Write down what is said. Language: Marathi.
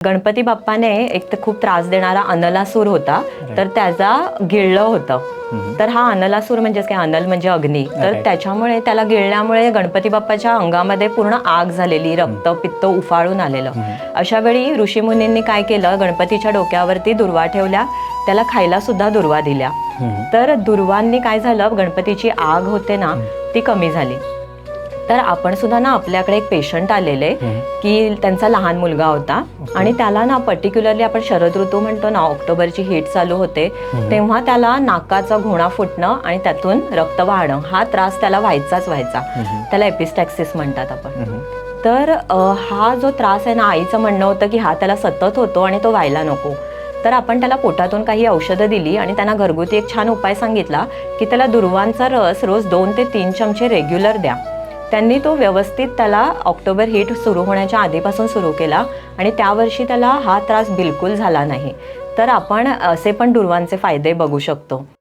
गणपती बाप्पाने एक तर खूप त्रास देणारा अनलासूर होता, तर त्याचा गिळलं होतं. तर हा अनलासूर म्हणजेच काय, अनल म्हणजे अग्नी, तर त्याच्यामुळे त्याला गिळल्यामुळे गणपती बाप्पाच्या अंगामध्ये पूर्ण आग झालेली, रक्त पित्त उफाळून आलेलं. अशा वेळी ऋषीमुनींनी काय केलं, गणपतीच्या डोक्यावरती दुर्वा ठेवल्या, त्याला खायला सुद्धा दुर्वा दिल्या. तर दुर्वांनी काय झालं, गणपतीची आग होते ना ती कमी झाली. तर आपण सुद्धा ना, आपल्याकडे एक पेशंट आलेले की त्यांचा लहान मुलगा होता आणि त्याला ना पर्टिक्युलरली आपण शरद ऋतू म्हणतो ना, ऑक्टोबरची हीट चालू होते तेव्हा त्याला नाकाचा घोणा फुटणं आणि त्यातून रक्त वाहणं हा त्रास त्याला व्हायचा. त्याला एपिस्टॅक्सिस म्हणतात आपण. तर हा जो त्रास आहे ना, आईचं म्हणणं होतं की हा त्याला सतत होतो आणि तो व्हायला नको. तर आपण त्याला पोटातून काही औषधं दिली आणि त्यांना घरगुती एक छान उपाय सांगितला की त्याला दुर्वांचा रस रोज 2 ते 3 चमचे रेग्युलर द्या. त्यांनी तो व्यवस्थित त्याला ऑक्टोबर हीट सुरू होण्याच्या आधीपासून सुरू केला आणि त्या वर्षी त्याला हा त्रास बिलकुल झाला नाही. तर आपण असे पण दुर्वांचे फायदे बघू शकतो.